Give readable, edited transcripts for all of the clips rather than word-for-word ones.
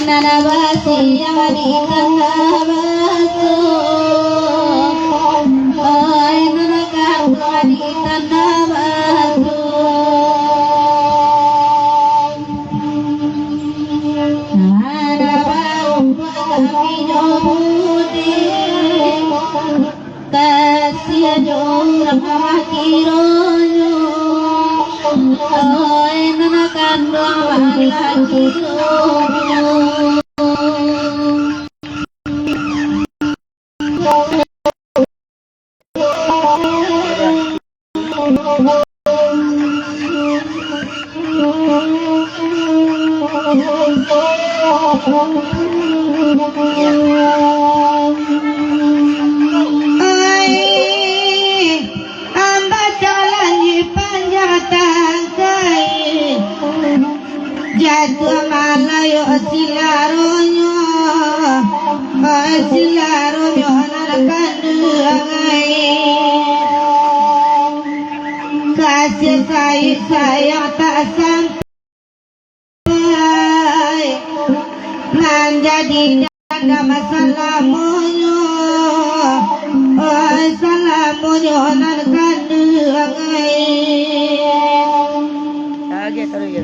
nanabasi yamani kanabasu ay nanakani kanabasu nanabau pagamiyo budi kasih jorang makironyo ay nanakandang malakironyo jatuh malayo silaronyo nanakanduangai kasih sayang tak sampai menjadi dada masalamunyo salamunyo nanakanduangai lagi terus ya.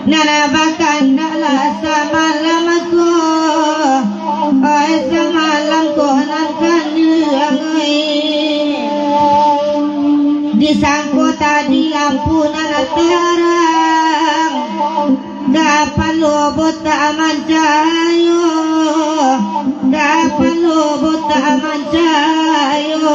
Nanabakan dalam semalamku, semalamku nankan disangkut tadi lampu nana terang, dapat lobot taman cahayo, dapat lobot taman cahayo.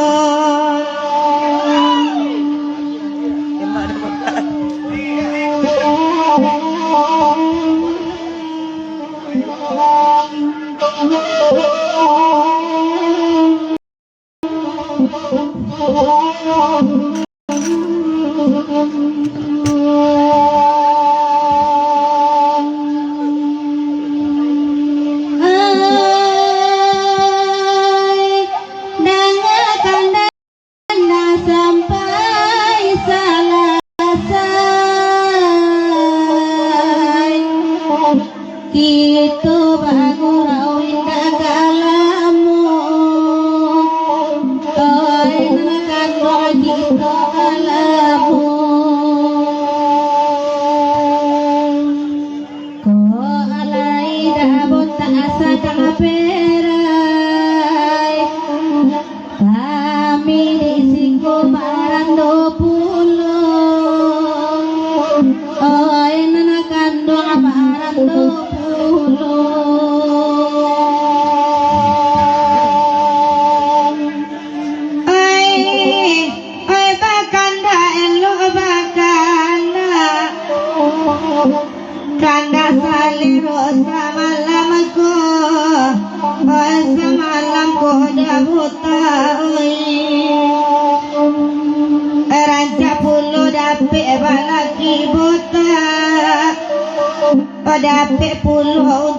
Dapat puluh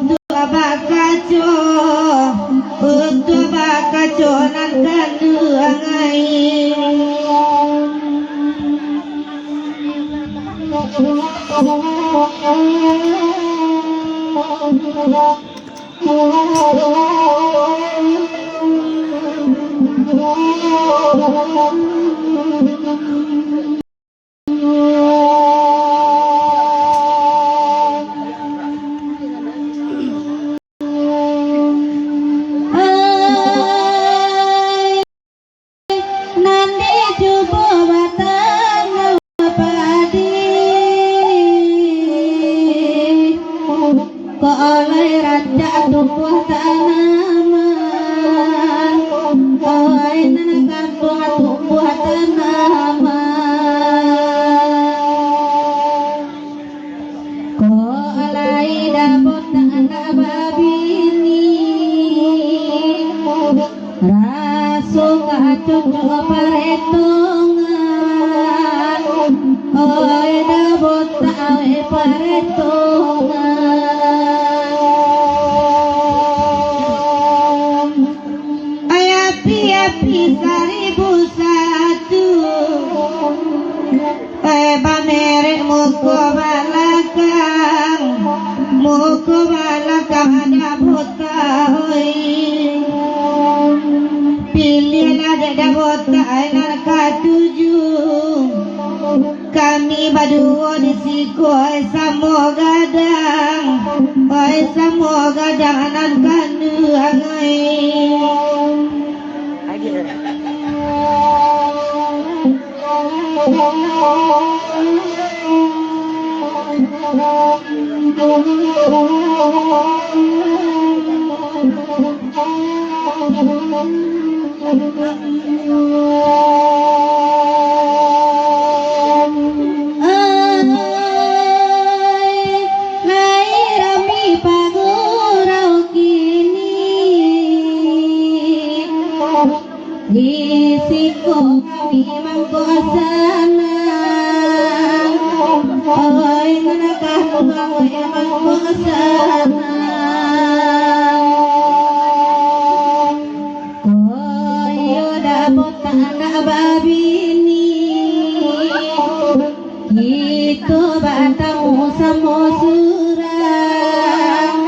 untuk bakajo nankan duangai Nandi coba batang padi ko oleh raja tumbuh tanaman oleh nanakan tumbuh tanaman ko oleh dapot anak babini rasung cucu paretongan oi dabot tawe paretongan api-api 1001 pamerek muko balakang dabot tawe pilih ada dabot ainar katujuh kami berdua di siku samo gadang anan kandu angai Risiko kami mangkosana oi manakah oi mangkosana oi dapot anak babini itu batamu samo surang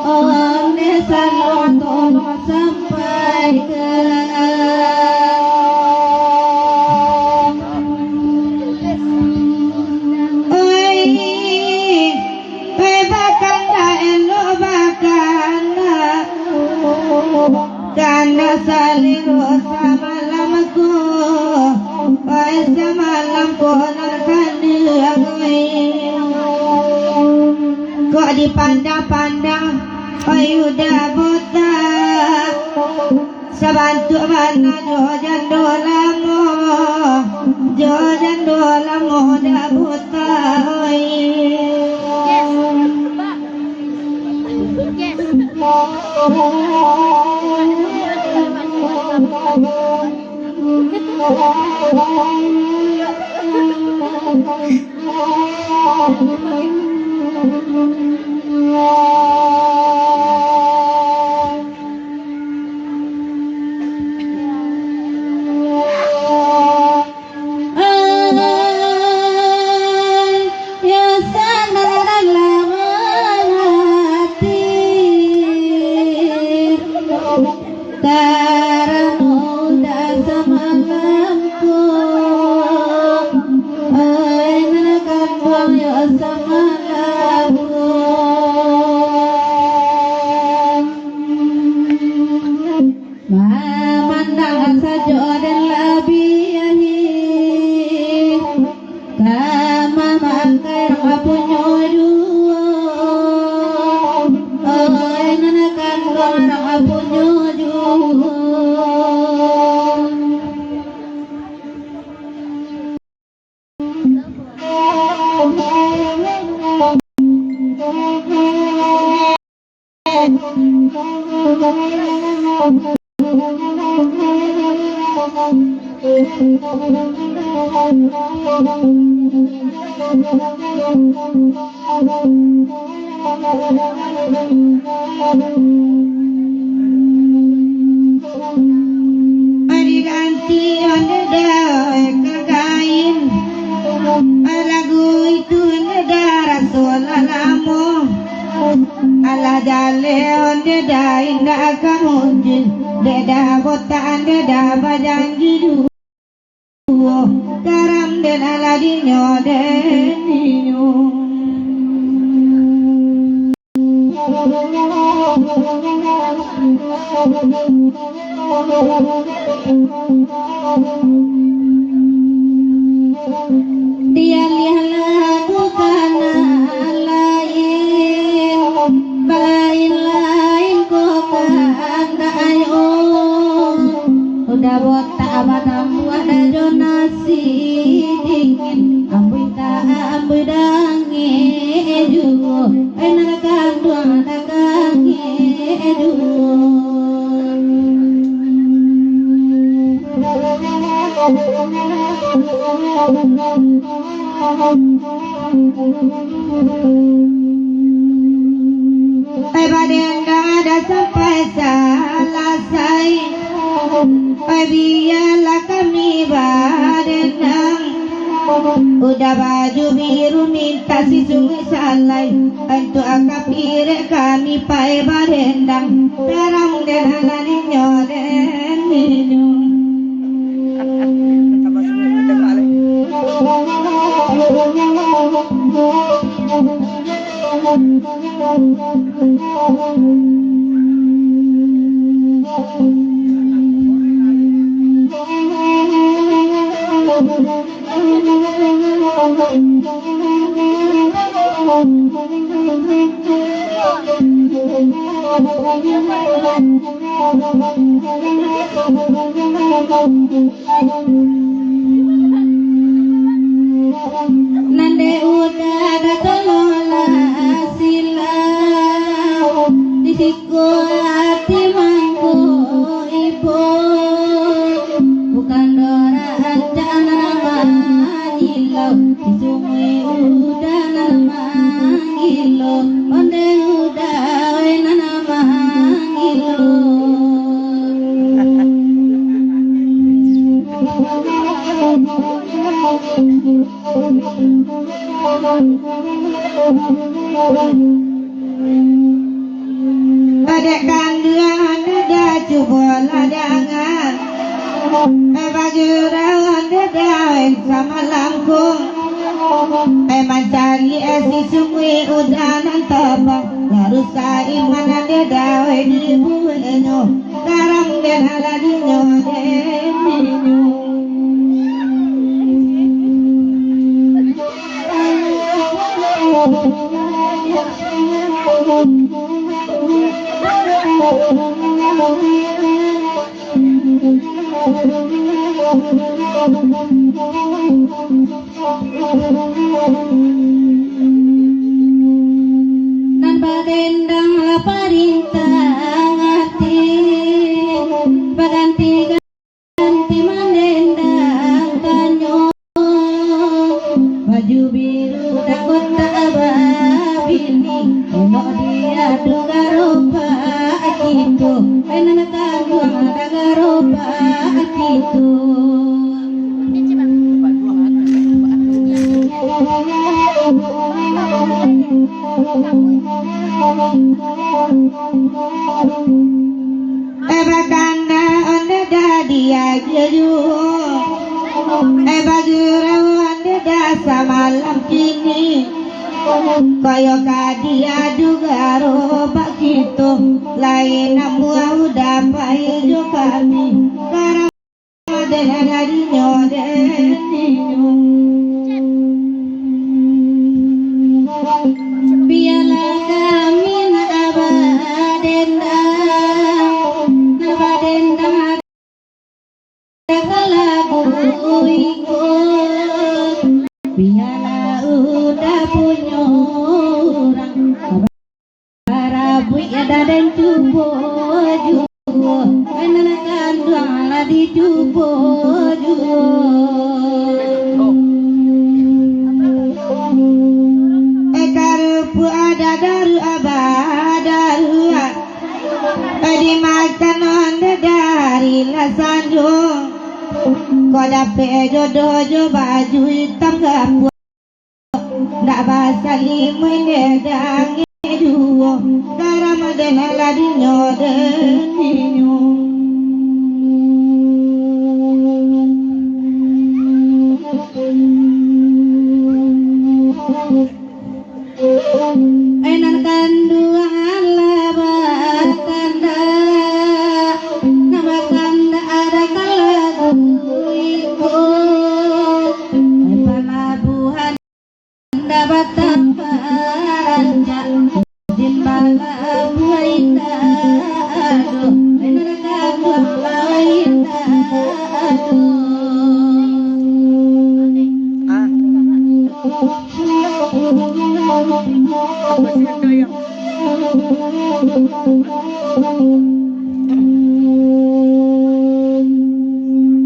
om desan lontong sampai ke karena saliru samalamku samalamku kok dipandang-pandang udah buta sabantu mana jojan dolamo dah buta Mari ganti on the day kagain alaguy itu negara solalamu ala jale onde da inda kamunjin deda botan deda bajanji du karam den ala dinyo deniyo dia lihatlah kana lain kok kanda ayo udah botak abadam ada jonasi dingin ambil dangi juga enak kandung ada kaki juga badenda ada sampai selesai biarlah kami badendang udah baju biru minta si sungai salai untuk akapir kami pai badendang terang dan alaninya dan minum nande udah ada tolola silau di siku hati mangku ibu bukan dorang jangan mangilau di sungai udah mangilau onde udah nana mangilau Adek kanduan ada jubol adangan baju rawan dedain sama langkung mancari esi sungui udanan tabak ngarusa iman dedawe di buenyo karang den haladinyo denyo nan badendang laparintah hati baganti ganti mandendang kanyo baju biru takut tak ababini ono dia duga rupa akitu enak kandung daga rupa akitu bakanda onde dia jeju bajura onde dasa malam kini koyo kadia juga roba gitu lain amua udah pai jo kami karang ada dari nyodenyo biarlah kami nabadendang ada lagu ikut biarlah udah punya orang barabui ada dan cubo juo enak kandung lah di cubo juo karupu ada daru abadaru dimakan onde dari lasanjung kau dapet jodoh jo baju hitam gak ndak basali mendedangi juo karamadena ladinyo deninyo enan kanduan labat kanda nama kanda ada kalagu iko pelabuhan dapat tamparanja dimbala buaita aduh enan kanduan lawaita aduh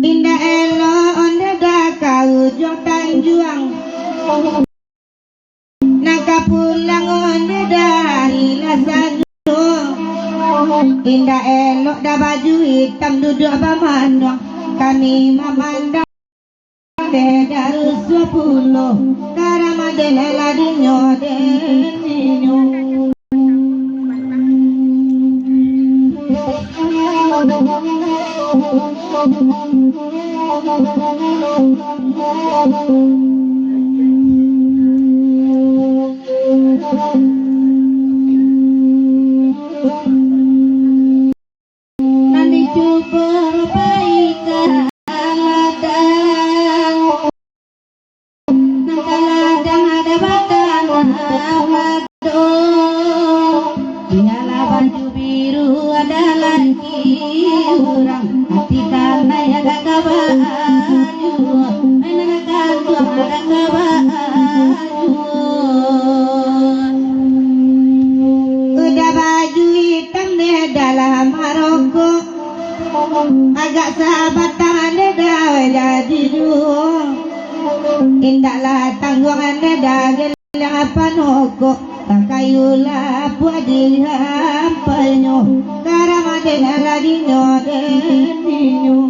Indah elo onde dakau jong tanjuang nangka pulang onde dari lasanu indah elok dah baju hitam duduk pamandang kami memandang darus 20 karamadena ladinyo deninyo nanti coba perbaikan ladang nangka ladang ada batang aladong dinyala baju biru ada lagi orang hati karena ya gak baju enak kandu ada gak baju udah baju hitam deh dalam Maroko agak sahabatan deh dah jadi dua indahlah tanggungan deh dah gelang apa noko tak kayulah buat dihampalnya karamadena ladinyo deninyo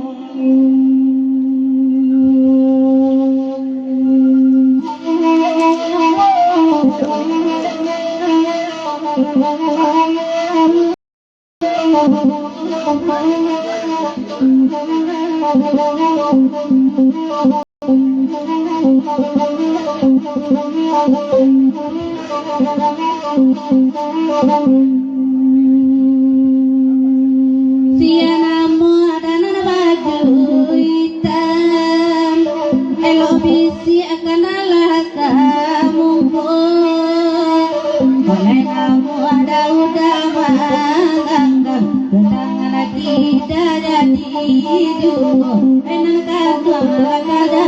Sianamu dan baju hitam elok bisi akan alah kamu boleh kamu ada udah manggang tangan tidak jadi juga enak kata ada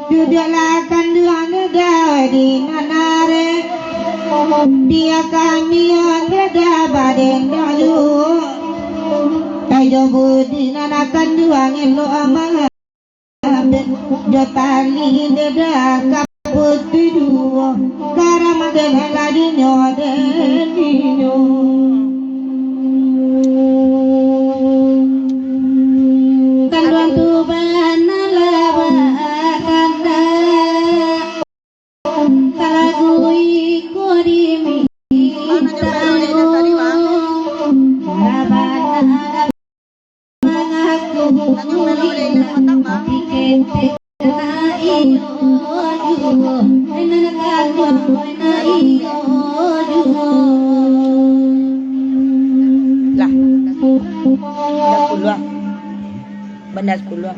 duduklah kanduan dawa di nanare dia kami yang ada baden dahulu kayo budi nana kanduan elo amang jotali deda kaput dua karamadena ladinyo deninyo kanduan tuban alaba kanda kalagui korimi tanu karabana mangaku tikete na iyo juo enan kanduan na iyo juo lah bandas puluh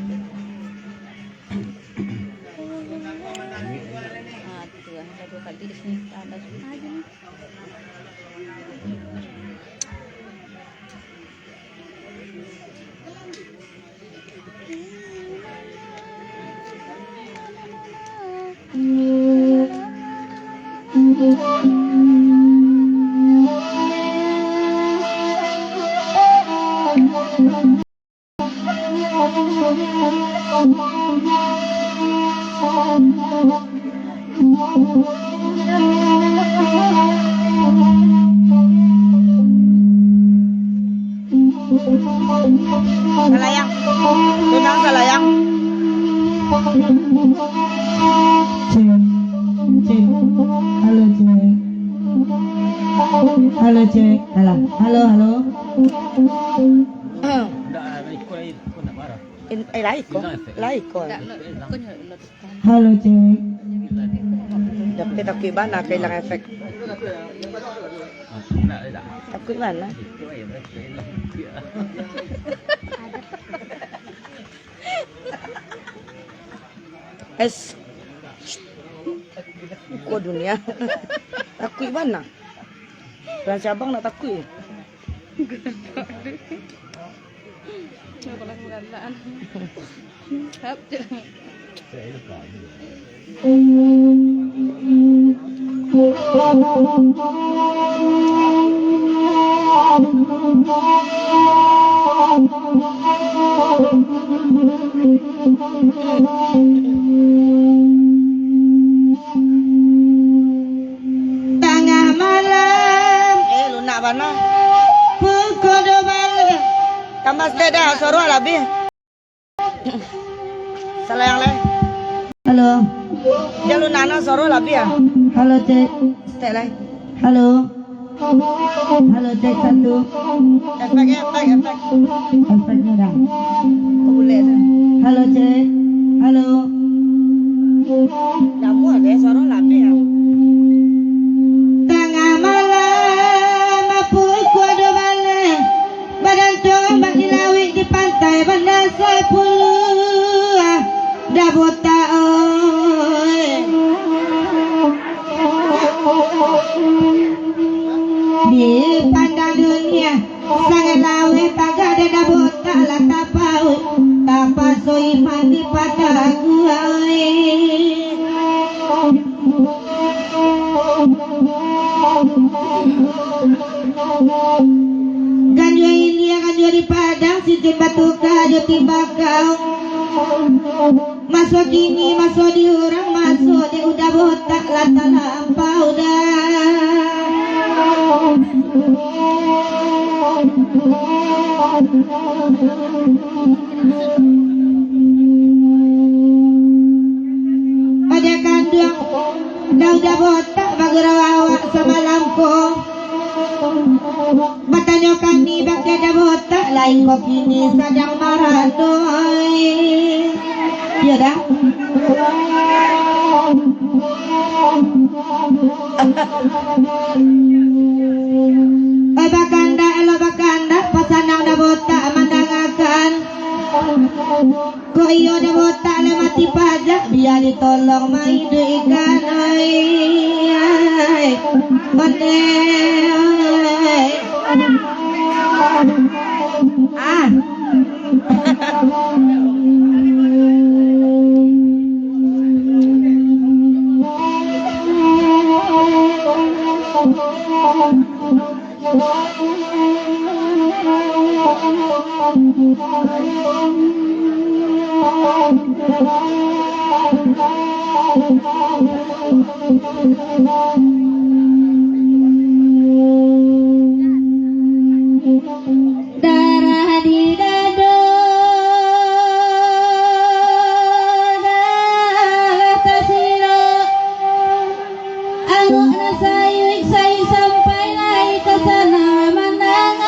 Salayang. Tunang salayang. Cek. Halo cek. Halo cek. Halo. Laiko. Halo cek. Tapi takut mana kailang efek. Takut mana? Es. Kok dunia? Takut mana? Pelan cabang nak takut. Tengah malam Lunak mana? pukul 12. Tambah sedada suruh lebih. Salayang le. Halo. Jalu nana suruh lebih ya. Halo cek. Tek le. Halo cek 1. Efek. Efeknya dah. Boleh tu. Halo cek. Halo. Kamu ada suruh lebih ya. Tengah malam pukul 12. Badan tombak dilawik di pantai Bandar Saipuluh. Dah buta oi. Di pandang dunia sangat lawe taga dah buta lah tapau. Tapasoi mati pada gua oi. Ganjua India, ganjua di Padang, Siti Batu Kayu tiba kau. Masuk ini, masuk di orang, masuk di udah botak lata lampau dah. Pada kandung, dah udah botak bagurawa semalam ko. Batanyo kami bakda dah botak lain kok kini sedang marah doi. Ya dah. Bakanda elo bakanda pasanang dah botak mandangakan. Ko iyo dah botak le mati pajak biar ditolong main ikan ai. Bane ah. Darah di dada tasiro anguk na sayu sampai lai ke sana mandang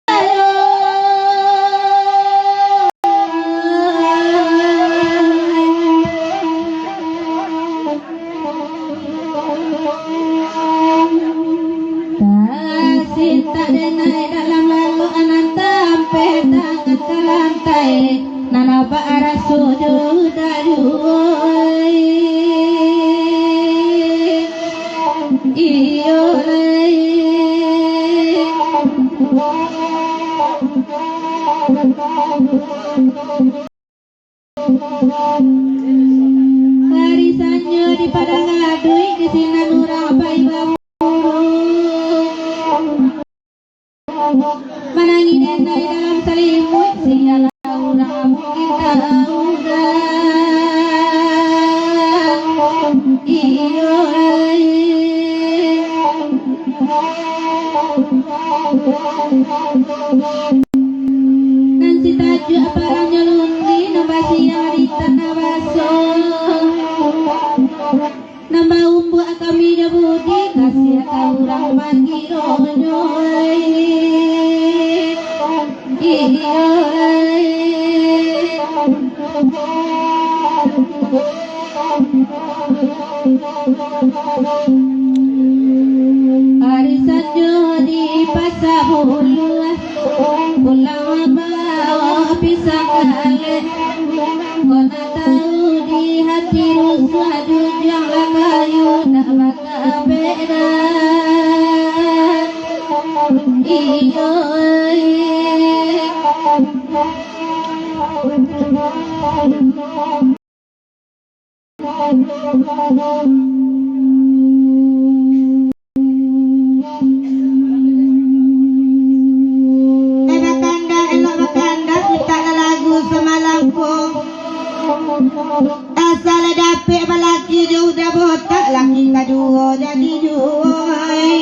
ayo. Cinta denai dalam lalu anan tampe tangan ke lantai nana bara sujud daruai iyo lai barisannya di padang adui di sini nurang pai babu manangi denai dalam selimut siala orang kita udah iyo lai kami budi kasih kaurang mangiro nyoy iya arisan di pasahulu pulang bawa pisang kale kona tahu di hati ruswa jujang lakayu nak baka beda iyo asal dapet balaki dia udah botak laki kedua jadi juai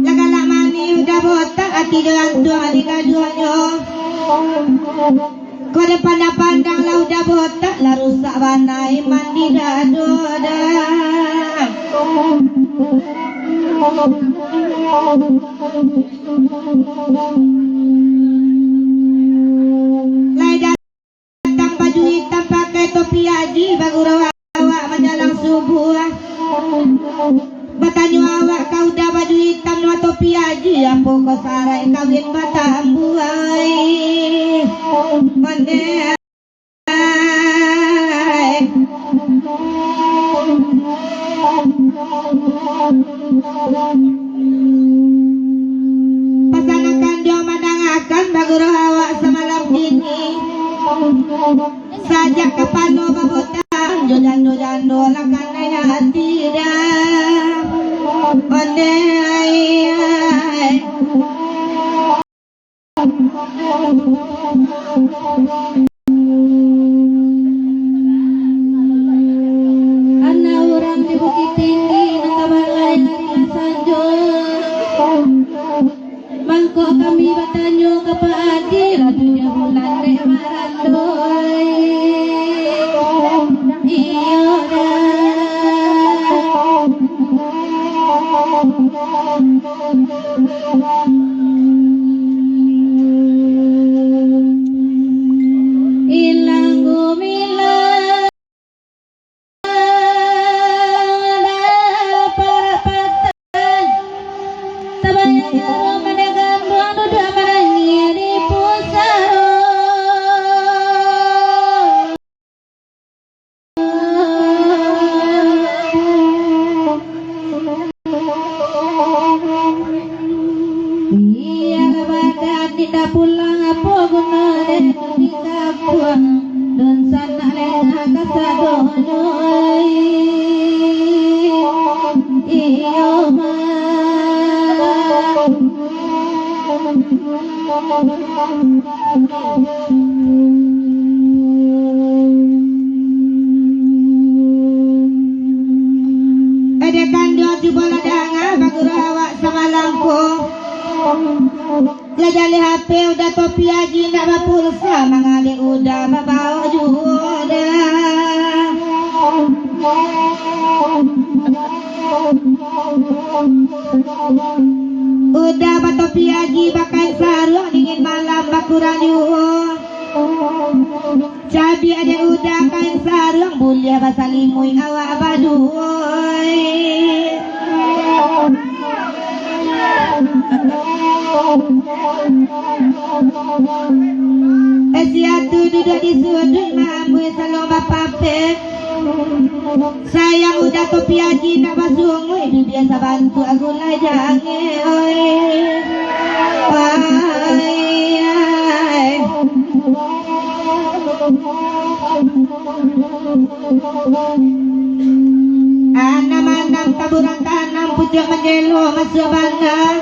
lagalak mani udah botak hati jalan tua adik keduanya kau depan pandang lah udah botak lah rusak banai mandi dado dah lai datang baju hitam pakai topi haji baru awak menjelang subuh bertanya awak kau udah baju hitam no topi haji apa kau sarai kawin batambuai pandai pasanakan dia menangakan bagus awak semalam ini sajak kepala babotang jojando lakan hati dah pandai anak orang di Bukit Tinggi nakabalai hari sanjo mangkok kami bertanya ke Pak Adi ladunya bulan dek marandoi iya ilang gumilang para patan tabayang menegang buang udah merangi di pusaro iya badan tidak pulang apa guna di kapuang dan sana lena kasadonoi iyo edekan dia coba ladanga bagus awak semalamku jajali HP udah topi haji nak bapulsa mangalik udah bawa juga udah batopi haji pakai sarung dingin malam bakuran juga cabi ada udah kain sarung boleh bahasa limui awak baduoi siatu duduk di sudut mampu selalu bapape sayang udah topi haji nak basuh itu biasa bantu aku lah jangan anam-anam taburan tanam pucuk menjelo masuk bandar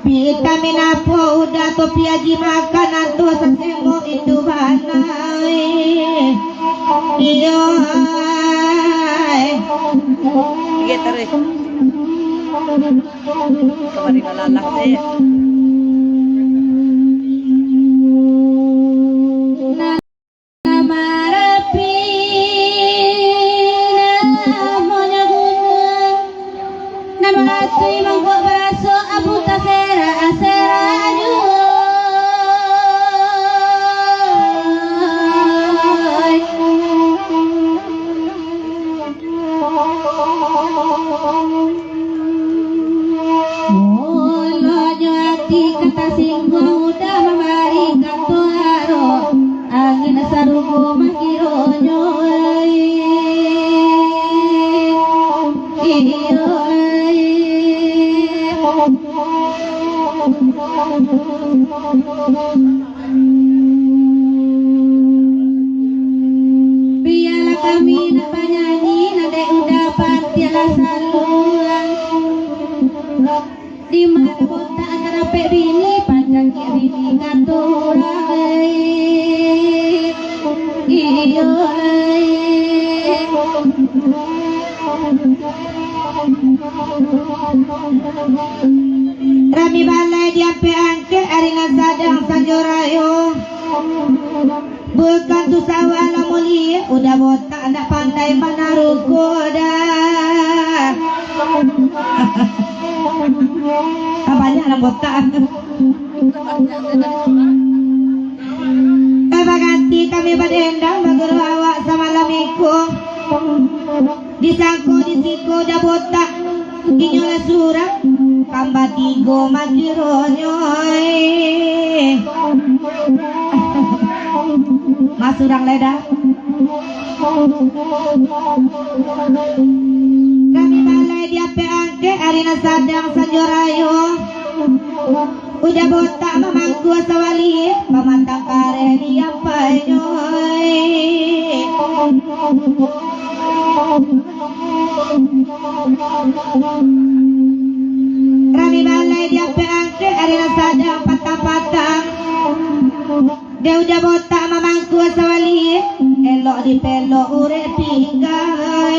vitamin apa udah topi haji makan atau sesemo itu banai iyo Sige, taroy. Kamarin nalalak saya. Biarlah kami nak bernyanyi, nadai udapan tiada saluang. Di mana kota akan sampai bini, panjang ke bini katurang. Iyo Rami balai diampe angke arina sadang sanjorayo. Bukan tu sawala mulia, udah botak nak pandai menaruh dah. Banyak lah botak. Ganti kami berdendang baguru awak sama lamiku. Disangko disiko dah botak, kinyola surat kambatigo magironyo. Masurang leda. Kami balai diape angke arina sadang sanjorayo. Udah botak memangku sawali pemantang kare diapai nyoy. Kami balai diape angke arina sadang patang-patang. Dia udah botak mamangku sawali elok di pelok urep tinggal.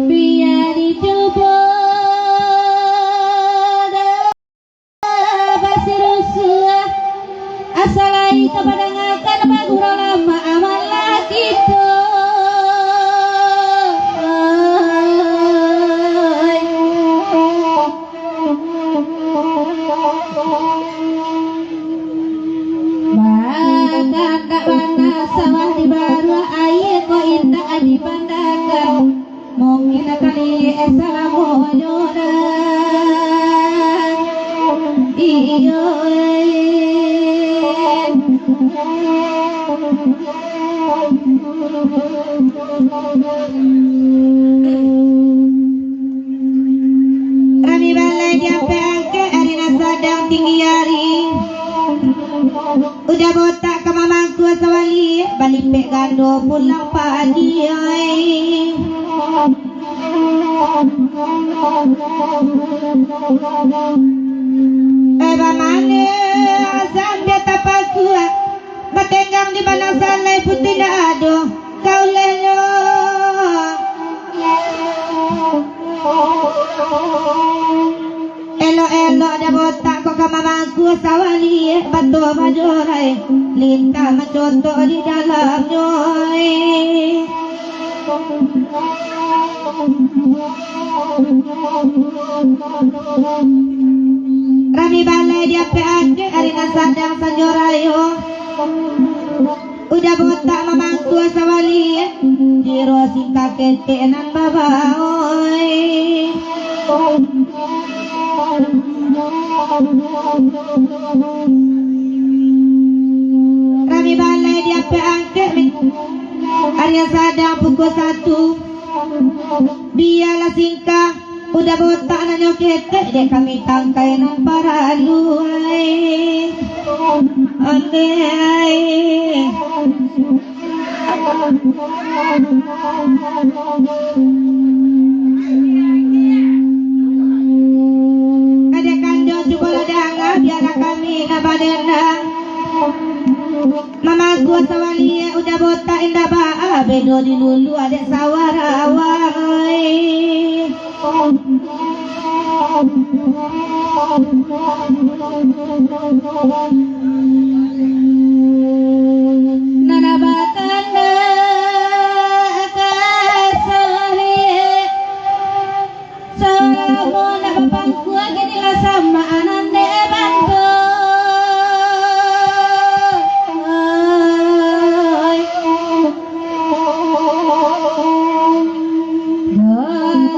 Biar dicoba basi rusuh asalai kepada ngakan bagura lama amalah kita. Sawah di baru air ko indah di pandangan mungkin kali assalamualaikum iyo Rami balai diampe angke arina sadang tinggi hari. Udah botak ke mamangku sawali balik pek gando pulang pagi oi. Bagaimana asam dia tapak kuat batenggang di mana salai putih ado kau lelo. Elok-elok dah botak kok ke mamangku sawali bantu majorai lintah mencontoh di dalamnya. Rami balai dia peake arina sadang sanjorayo. Udah botak mamangku sawali di rosing kakek nan babaoi. Rami balai dia peake Arya sadang pukul 1. Biarlah singkah udah botak nanya ketek dek kami tangkai nan para luai. Andai ada kando coba danga biarlah kami nabadena. Mama gua sawali udah botak indah baa bedo di lulu adek sawarawai. Nana batanda kasari salamu na bapangku gini lah sama anande bantu.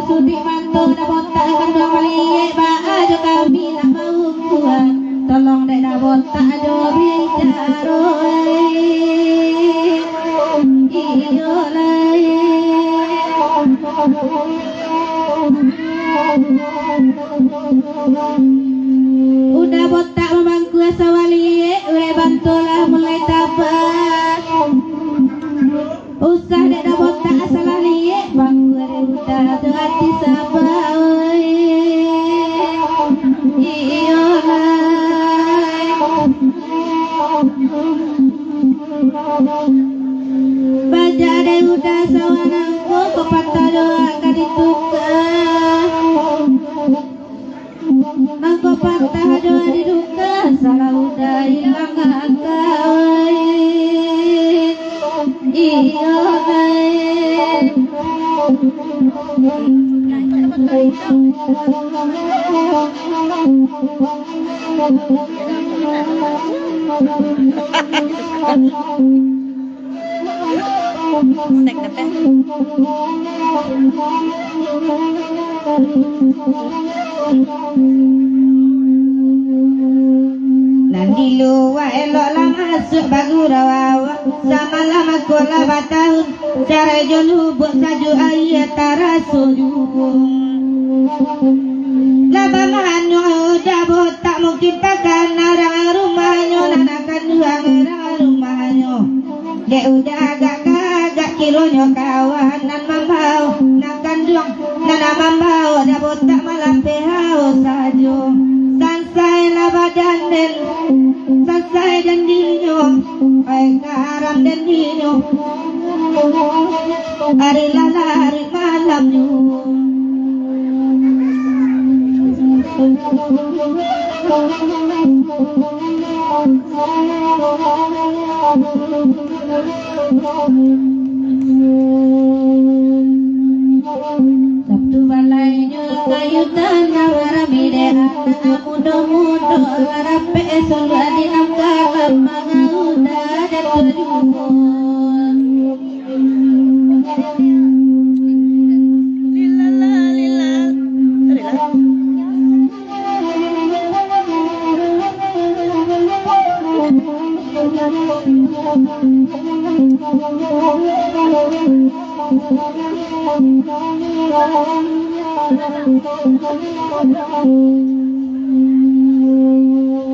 Sudi mantu na bontak kedua kali baju kami nak mau kuat tolong dek na bontak jo bicara iyo lai udah bontak memangku sawali we bantulah mulai tabat usah dek na bontak asalali bangku udah hati sabar iyo lai baja deh udah sawanangku kepatah doa kaditukah angko patah doa diduka salah udah hilang akal iyo lai Nanti luwa elok lah masuk bagurawa sama lama kola batahun cara jolubuk saju ayat tarasun laba manyo udah botak mungkin takkan narang rumahnya nanakan duang narang rumahnya dek udah agak kilonya kawan nan mambau nakan duang nana mambau udah botak malam pehau sajo sansai laba dan sansai dan dinyo ay karam dan dinyo hari lalari malamnya Sabtu balainya kayu tanah waramide anak muda-muda warape solo adinam kalam mangauda dan terjun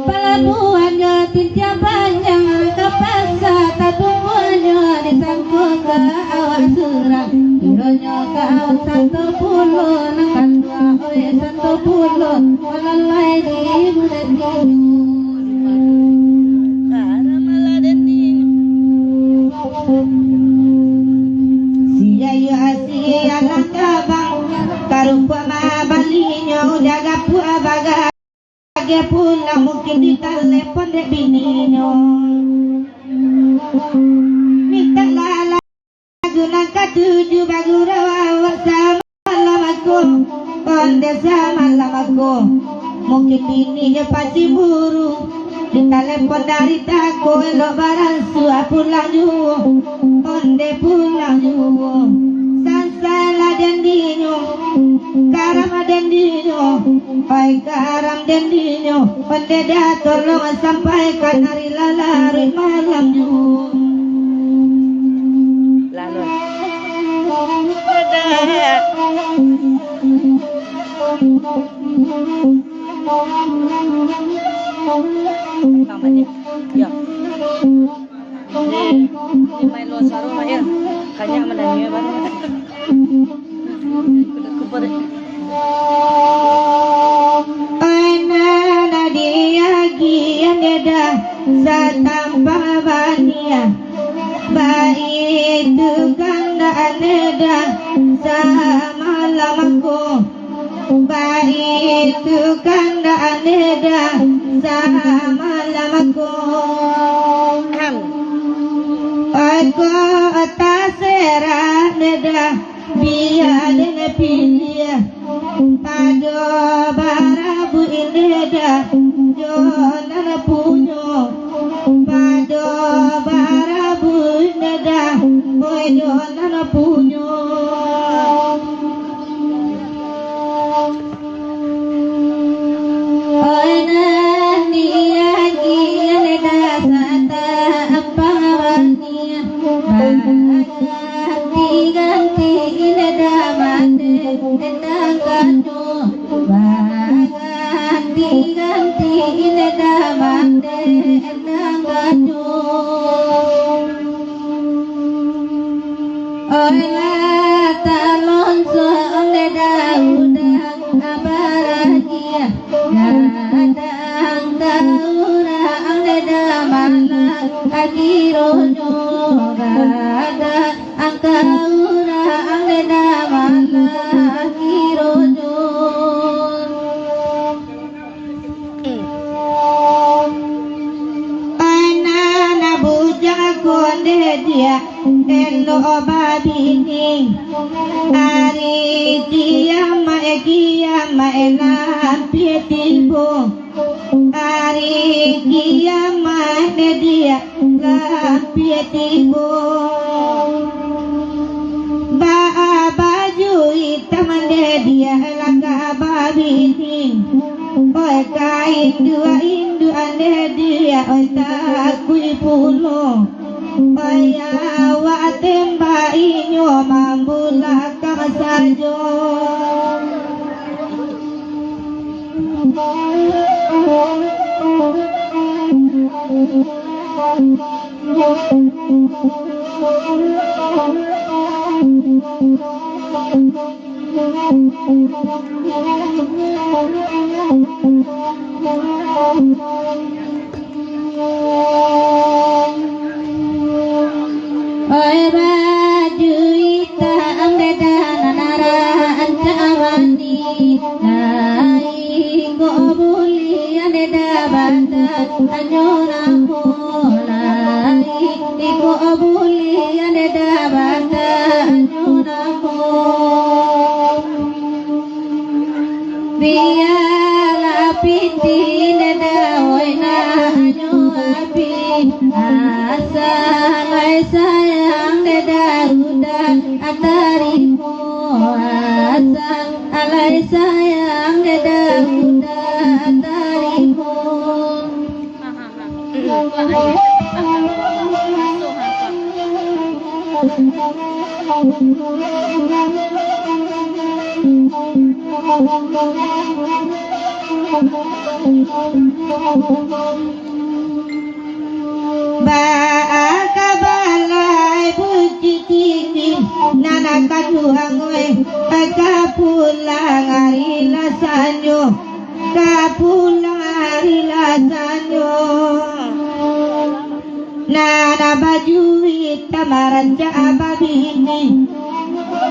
pelabuhannya tinja panjang ke pasar tabungannya disangkut ke awak serang ironya ke satu puluh nakan dua oleh satu puluh malalai di bulan siayu asia langkabang karupa mabalinyo jaga pua baga dia pulang mungkin di telepon dek bininya minta lagu nangka 7 bagurawa sama lamaku konde sama lamaku mungkin bininya pasti buru di telepon dari tako elok barang suah pulang juga konde pulang juga sansala dan dinyo karam dan dinyo Pai karam dan dinyo pendeda tolong sampaikan hari lalari malam Mama ni. Ya. Ni main luar sarung lah ya. Kanya menanya banget. Kuda kubar. Aina dia gian eda satambah bania baik kanda aneda sama lamaku baik kanda aneda sama lamaku aku atas serah neda biar dan pilih pada barabu indah jonan punyo pada barabu indah boy jonan punyo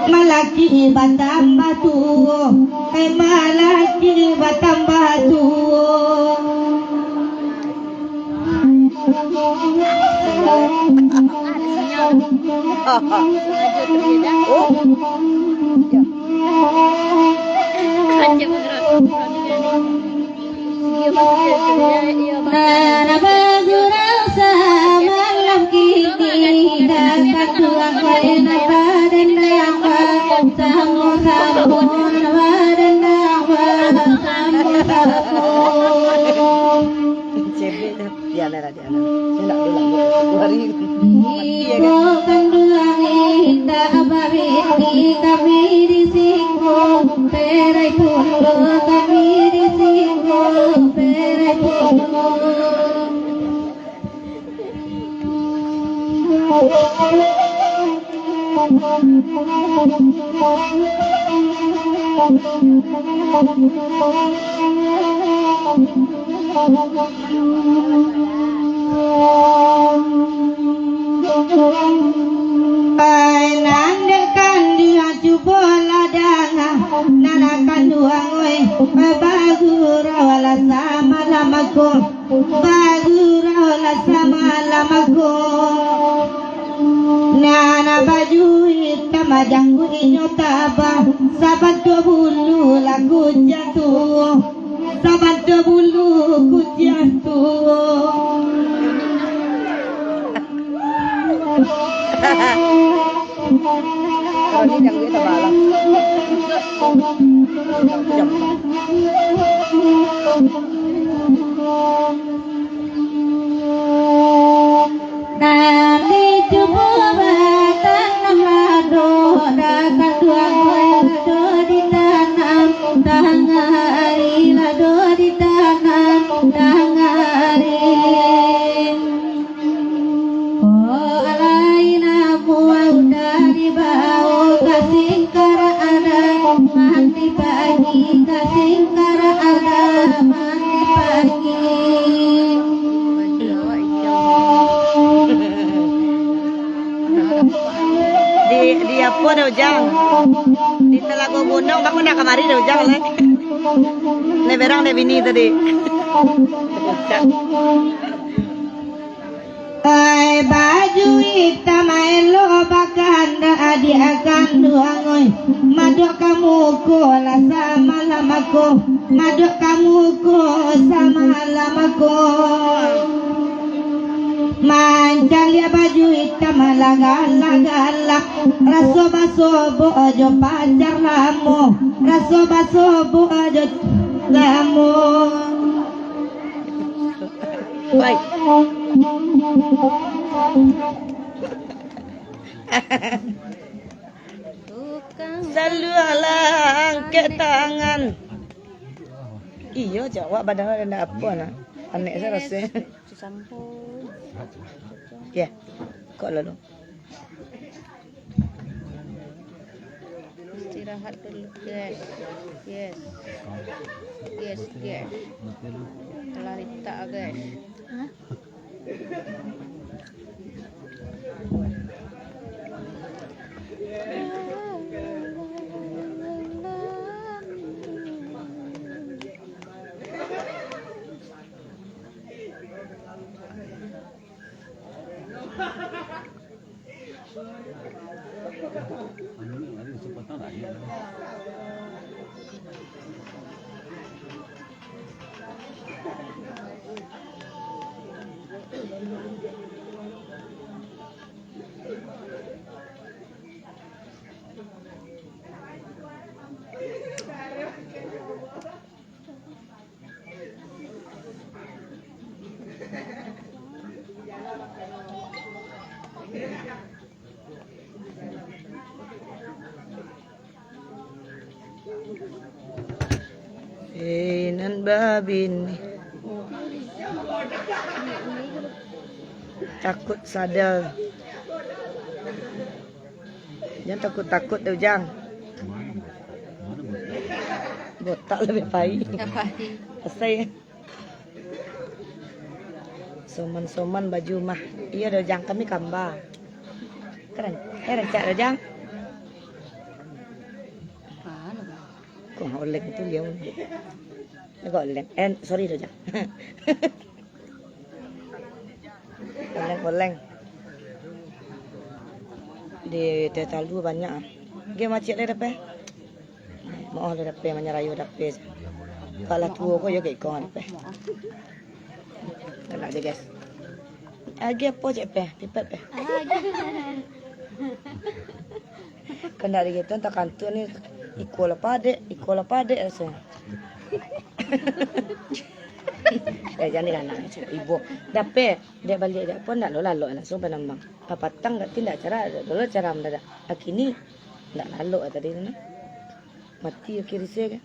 malaki batambah tuo malaki batambah tuo Ibu kandung indah abadi kami Nandekan dia cuba ladang nanakan dua ngoi bagura wala sama lamaku bagura wala sama lamaku nana baju hitam janggu inyo tabah sabat ke bulu lagu jatuh sabat ke bulu ku jatuh. Kalau ini yang kita balas. Nanti cuba batang lado dakan dua lado ditanam tangari lado ditanam tangari. Oh lain buang dari bau kasing kara ada mandi pagi kasing kara ada mandi pagi. Di apa dah ujang? Di Telaga Gunung kamu nak kemari dah ujang lah. Ne berang ne bini tadi. Ay baju hitam elo bakanda adi akan duangoi madok kamu ko la sama lamaku madok kamu ko sama lamaku mancalia baju hitam laga-laga raso baso bojo pacar lamu raso baso bojo lamu. Baik. Selalu angkat tangan. Iya jawab padahal ada apa nak? Aneh saya rasa. Ya, kok lalu? Istirahat dulu guys. Yes. Yes, yes. Kelarita guys. Hah? Nan babin takut sadar. Jangan takut-takut deh Ujang. Botak lebih baik. Asai. Soman-soman baju mah. Iya deh Ujang, kami kamba. Keren. Cak deh Ujang. Kok oleng itu dia. Kok oleng. Sorry deh Ujang. Oleng-oleng. Di Tetalu banyak. Dia macet le dapat. Mau le dapat menyerayu dapat. Kalau tua kau juga ikon dapat. Nak je guys. Agi apa je pe? Pipat pe. Kena lagi tu tak kantu ni ikola pade asa. Jangan kan nak ibu. Dapat dia balik dia pun nak lalu langsung penambang. Papatang tak tindak cara dulu cara mendadak. Akini tak lalu tadi tu. Mati kiri saya kan.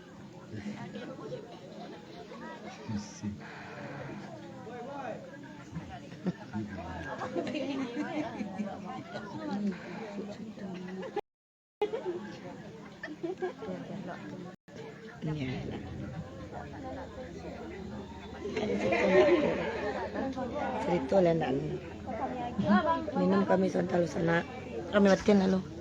Iya. Cerita lah nak minum kami santal sana kami matiin lalu